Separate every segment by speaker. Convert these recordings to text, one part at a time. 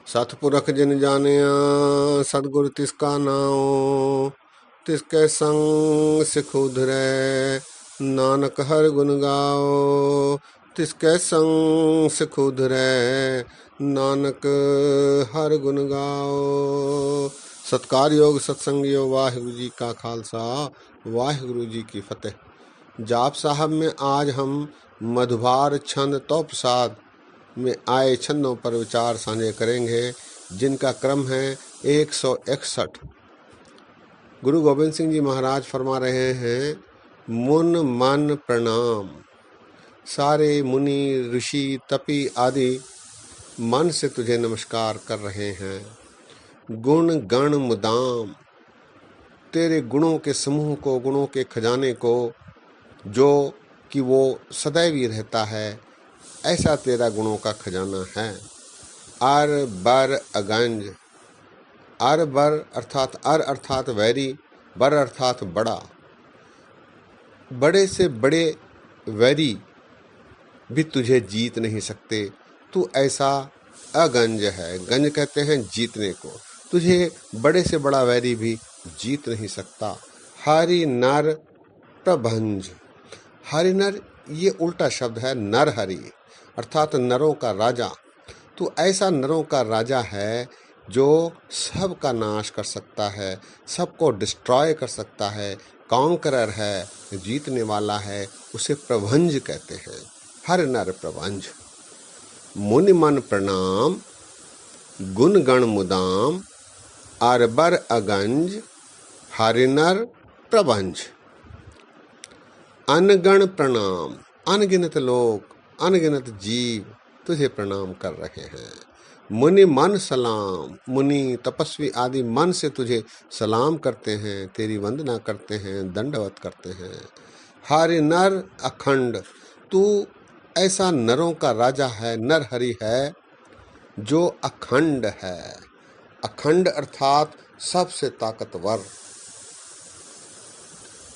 Speaker 1: सतपुरख जिन जानिया सतगुरु तिसका नाम। तिसके संग सिख उधरे नानक हर गुण गाओ। तिसके संग सिख उधरे नानक हर गुण गाओ। सत्कार योग सत्संग योग वाहिगुरु जी का खालसा वाहिगुरु जी की फतेह। जाप साहब में आज हम मधुभार छंद तो प्रसाद में आए छंदों पर विचार साझे करेंगे, जिनका क्रम है 161। गुरु गोविंद सिंह जी महाराज फरमा रहे हैं, मुन मन प्रणाम। सारे मुनि ऋषि तपी आदि मन से तुझे नमस्कार कर रहे हैं। गुण गण मुदाम, तेरे गुणों के समूह को, गुणों के खजाने को, जो कि वो सदैव ही रहता है, ऐसा तेरा गुणों का खजाना है। अर बर अगंज, अर बर अर्थात वैरी, बर अर्थात बड़ा। बड़े से बड़े वैरी भी तुझे जीत नहीं सकते। तू ऐसा अगंज है। गंज कहते हैं जीतने को। तुझे बड़े से बड़ा वैरी भी जीत नहीं सकता। हरि नर प्रभंज, हरि नर ये उल्टा शब्द है। नर हरि अर्थात नरों का राजा। तू ऐसा नरों का राजा है जो सबका नाश कर सकता है, सबको डिस्ट्रॉय कर सकता है, कॉन्करर है, जीतने वाला है। उसे प्रभंज कहते हैं। हर नर प्रभंज। मुनि मन प्रणाम, गुण गण मुदाम, अरबर अगंज, हरि नर प्रभंज। अनगण प्रणाम, अनगिनत लोग, अनगिनत जीव तुझे प्रणाम कर रहे हैं। मुनि मन सलाम, मुनि तपस्वी आदि मन से तुझे सलाम करते हैं, तेरी वंदना करते हैं, दंडवत करते हैं। हरि नर अखंड, तू ऐसा नरों का राजा है, नर हरि है जो अखंड है। अखंड अर्थात सबसे ताकतवर,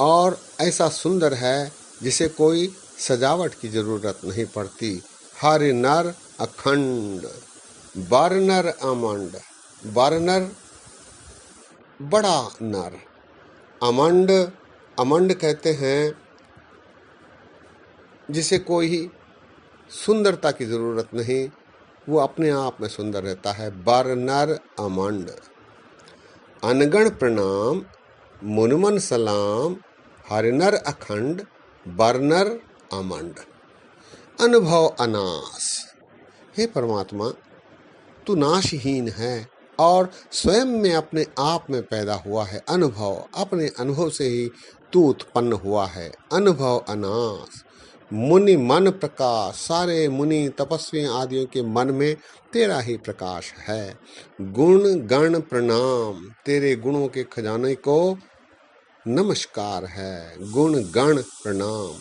Speaker 1: और ऐसा सुंदर है जिसे कोई सजावट की जरूरत नहीं पड़ती। हरि नर अखंड। बारनर अमंड, बारनर बड़ा नर। अमंड, अमंड कहते हैं जिसे कोई सुंदरता की जरूरत नहीं, वो अपने आप में सुंदर रहता है। बारनर अमंड। अनगण प्रणाम, मुनमन सलाम, हरिनर अखंड, बरनर अमंड। अनुभव अनाश, हे परमात्मा तू नाशहीन है और स्वयं में अपने आप में पैदा हुआ है। अनुभव, अपने अनुभव से ही तू उत्पन्न हुआ है। अनुभव अनाश। मुनि मन प्रकाश, सारे मुनि तपस्वी आदियों के मन में तेरा ही प्रकाश है। गुण गण प्रणाम, तेरे गुणों के खजाने को नमस्कार है। गुण गण प्रणाम।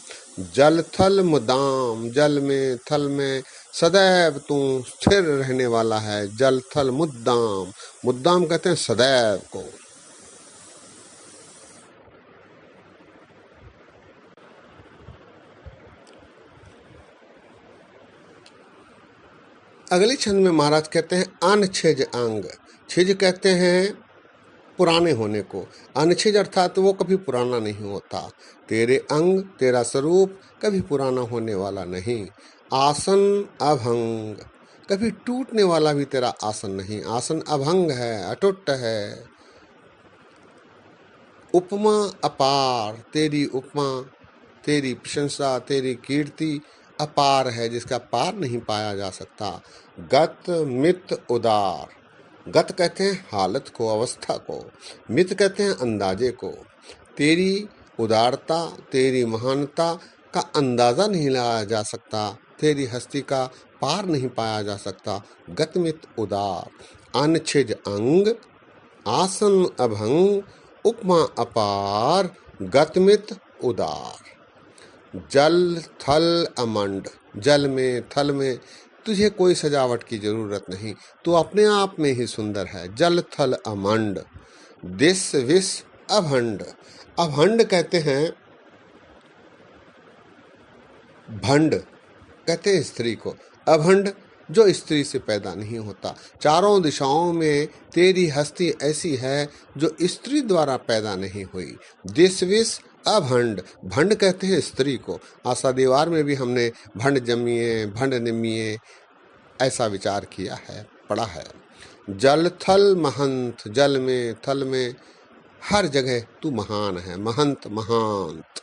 Speaker 1: जल थल मुदाम, जल में थल में सदैव तू स्थिर रहने वाला है। जल थल मुद्दाम, मुद्दाम कहते हैं सदैव को। अगले छंद में महाराज कहते हैं अनछिज अंग। छिज कहते हैं पुराने होने को। अनछिज अर्थात वो कभी पुराना नहीं होता। तेरे अंग, तेरा स्वरूप कभी पुराना होने वाला नहीं। आसन अभंग, कभी टूटने वाला भी तेरा आसन नहीं। आसन अभंग है, अटूट है। उपमा अपार, तेरी उपमा, तेरी प्रशंसा, तेरी कीर्ति अपार है, जिसका पार नहीं पाया जा सकता। गत मित उदार, गत कहते हैं हालत को, अवस्था को। मित कहते हैं अंदाजे को। तेरी उदारता, तेरी महानता का अंदाजा नहीं लगाया जा सकता। तेरी हस्ती का पार नहीं पाया जा सकता। गतमित उदार। अनछिज अंग, आसन अभंग, उपमा अपार, गतमित उदार। जल थल अमंड, जल में थल में तुझे कोई सजावट की जरूरत नहीं। तू अपने आप में ही सुंदर है। जल थल अमंड। दिस विस अभंड, अभंड कहते हैं भंड, कहते हैं स्त्री को। अभंड जो स्त्री से पैदा नहीं होता। चारों दिशाओं में तेरी हस्ती ऐसी है जो स्त्री द्वारा पैदा नहीं हुई। दिस विस अभंड, भंड कहते हैं स्त्री को। आशा दीवार में भी हमने भंड जमिए भंड निमिए ऐसा विचार किया है, पढ़ा है। जल थल महंत, जल में थल में हर जगह तू महान है, महंत महांत।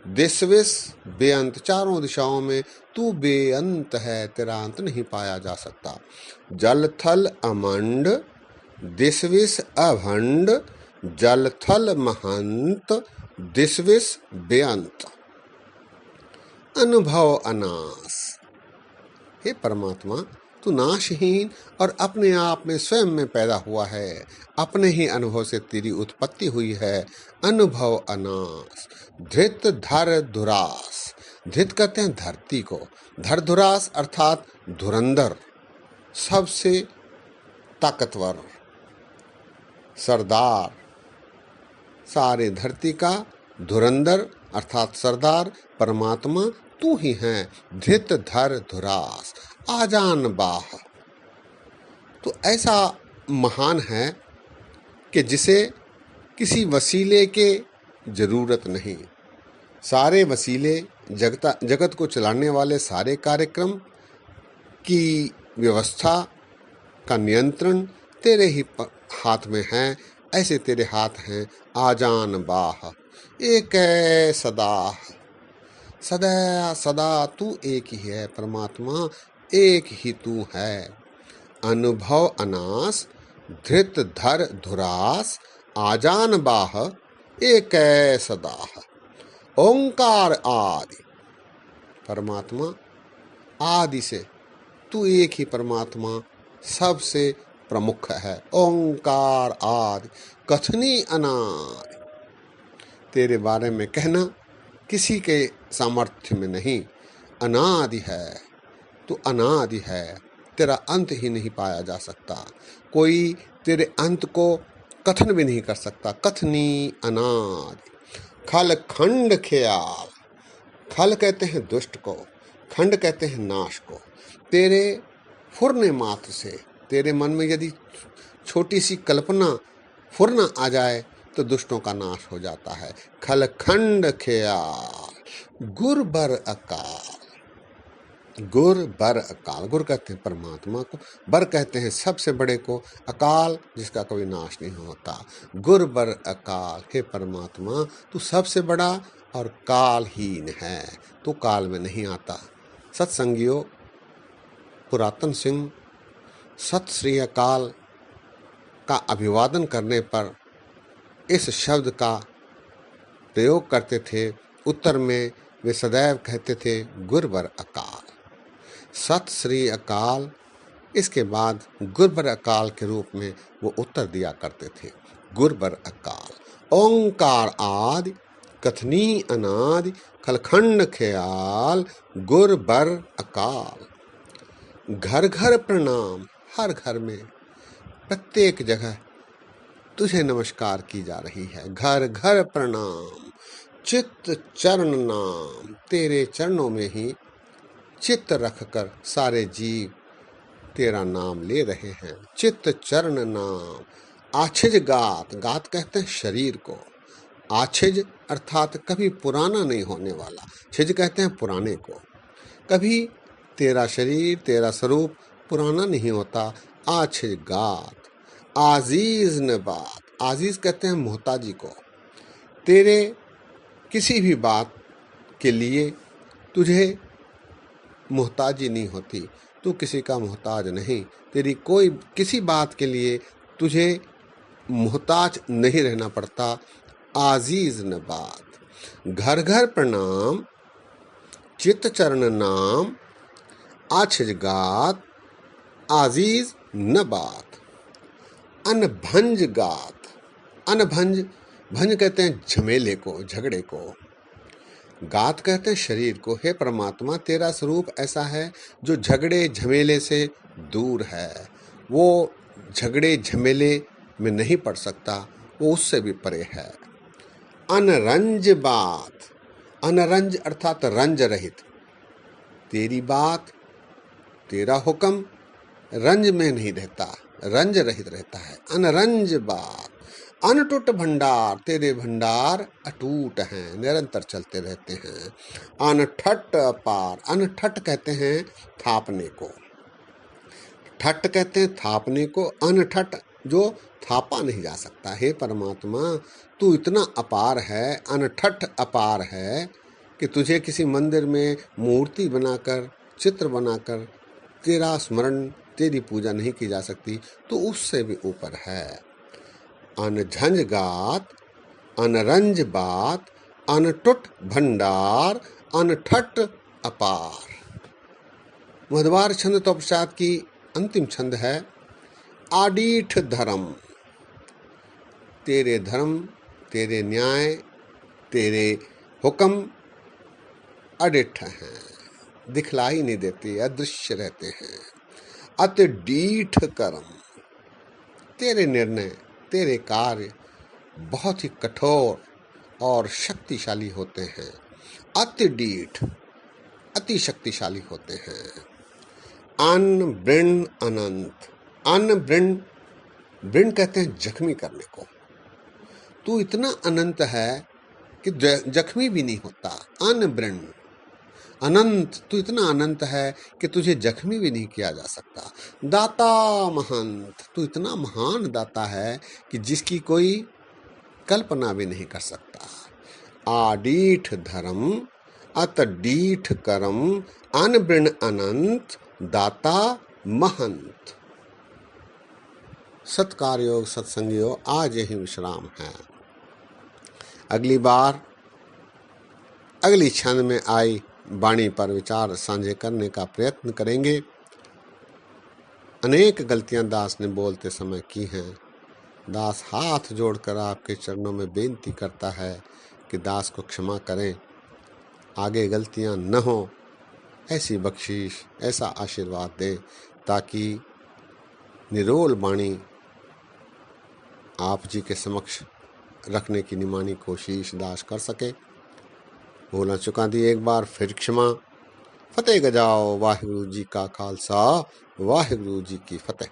Speaker 1: दिस विस बेअंत, चारों दिशाओं में तू बेअंत है, तेरा अंत नहीं पाया जा सकता। जल थल अमंड, दिस विस अभंड, जल थल महंत, दिस विस बेअंत। अनुभव अनास, हे परमात्मा तू नाशहीन और अपने आप में स्वयं में पैदा हुआ है, अपने ही अनुभव से तेरी उत्पत्ति हुई है। अनुभव अनास। धृत धर धुरास, धृत कहते हैं धरती को, धर धुरास अर्थात धुरंधर, सबसे ताकतवर, सरदार, सारे धरती का धुरंधर अर्थात सरदार परमात्मा तू ही है। धृत धर धुरास, आजान बाह, तो ऐसा महान है कि जिसे किसी वसीले के जरूरत नहीं। सारे वसीले जगत को चलाने वाले सारे कार्यक्रम की व्यवस्था का नियंत्रण तेरे ही हाथ में है। ऐसे तेरे हाथ हैं आजान बाह, एक सदा, सदा सदा तू एक ही है परमात्मा, एक ही तू है। अनुभव अनास, धृत धर धुरास, आजान बाह, एक सदा। ओंकार आदि, परमात्मा आदि से तू एक ही परमात्मा सबसे प्रमुख है। ओंकार आदि, कथनी अनादि, तेरे बारे में कहना किसी के सामर्थ्य में नहीं। अनादि है, तू अनादि है, तेरा अंत ही नहीं पाया जा सकता। कोई तेरे अंत को कथन भी नहीं कर सकता। कथनी अनादि। खल खंड ख्याल, खल कहते हैं दुष्ट को, खंड कहते हैं नाश को। तेरे फुरने मात्र से, तेरे मन में यदि छोटी सी कल्पना फुरना आ जाए तो दुष्टों का नाश हो जाता है। खल खंड ख्याल, गुर बर अकाल, गुर बर अकाल, गुर कहते हैं परमात्मा को, बर कहते हैं सबसे बड़े को, अकाल जिसका कोई नाश नहीं होता। गुर बर अकाल, हे परमात्मा तू सबसे बड़ा और कालहीन है, तू काल में नहीं आता। सत्संगियों, पुरातन सिंह सत श्री अकाल का अभिवादन करने पर इस शब्द का प्रयोग करते थे। उत्तर में वे सदैव कहते थे गुरबर अकाल, सत श्री अकाल। इसके बाद गुरबर अकाल के रूप में वो उत्तर दिया करते थे, गुरबर अकाल। ओंकार आदि, कथनी अनादि, खलखंड ख्याल, गुरबर अकाल। घर घर प्रणाम, हर घर में प्रत्येक जगह तुझे नमस्कार की जा रही है। घर घर प्रणाम। चित्त चरण नाम, तेरे चरणों में ही चित्त रखकर सारे जीव तेरा नाम ले रहे हैं। चित्त चरण नाम। आछिज गात, गात कहते हैं शरीर को, आछिज अर्थात कभी पुराना नहीं होने वाला, छिज कहते हैं पुराने को। कभी तेरा शरीर तेरा स्वरूप पुराना नहीं होता। आछिज गात। आजीज न बात, आजीज कहते हैं मोहताजी को। तेरे किसी भी बात के लिए तुझे मोहताजी नहीं होती, तू किसी का मोहताज नहीं। तेरी कोई किसी बात के लिए तुझे मोहताज नहीं रहना पड़ता। आजीज न बात। घर घर प्रणाम, चित्त चरण नाम, आछिज गात, आजीज न बात। अनभंज गात, अनभंज, भंज कहते हैं झमेले को, झगड़े को। गात कहते हैं शरीर को। हे परमात्मा तेरा स्वरूप ऐसा है जो झगड़े झमेले से दूर है। वो झगड़े झमेले में नहीं पड़ सकता, वो उससे भी परे है। अनरंज बात, अनरंज अर्थात रंज रहित। तेरी बात तेरा हुक्म रंज में नहीं रहता, रंज रहित रहता है। अनरंज बात, अनटूट भंडार, तेरे भंडार अटूट हैं, निरंतर चलते रहते हैं। अनठट अपार, अनठट कहते हैं थापने को, ठट कहते हैं थापने को, अनठट जो थापा नहीं जा सकता। हे परमात्मा, तू इतना अपार है, अनठट अपार है कि तुझे किसी मंदिर में मूर्ति बनाकर, चित्र बनाकर तेरा स्मरण, तेरी पूजा नहीं की जा सकती, तो उससे भी ऊपर है। अनझंझ गात, अनरंज बात, अनटुट भंडार, अनठट अपार। मधवार छंद तोपचात की अंतिम छंद है आडीठ धर्म। तेरे धर्म, तेरे न्याय, तेरे हुक्म अडिठ हैं, दिखलाई नहीं देते, अदृश्य रहते हैं। अति डीठ कर्म, तेरे निर्णय, तेरे कार्य बहुत ही कठोर और शक्तिशाली होते हैं। अति डीठ, अति शक्तिशाली होते हैं। अन्न वृण अनंत, अन्न वृण, वृण कहते हैं जख्मी करने को। तू इतना अनंत है कि जख्मी भी नहीं होता। अन्न वृण अनंत, तू इतना अनंत है कि तुझे जख्मी भी नहीं किया जा सकता। दाता महंत, तू इतना महान दाता है कि जिसकी कोई कल्पना भी नहीं कर सकता। आडीठ धर्म, अतडीठ कर्म, अनवृण अनंत, दाता महंत। सत्कार योग सत्संग योग, आज यही विश्राम है। अगली बार अगली छंद में आई वाणी पर विचार साझे करने का प्रयत्न करेंगे। अनेक गलतियां दास ने बोलते समय की हैं। दास हाथ जोड़कर आपके चरणों में बेनती करता है कि दास को क्षमा करें, आगे गलतियां न हो, ऐसी बख्शीश, ऐसा आशीर्वाद दें ताकि निरोल वाणी आप जी के समक्ष रखने की निमानी कोशिश दास कर सके। बोलना चुका दी एक बार फिर क्षमा। फतेह गजाओ, वाहिगुरु जी का खालसा, वाहिगुरु जी की फतेह।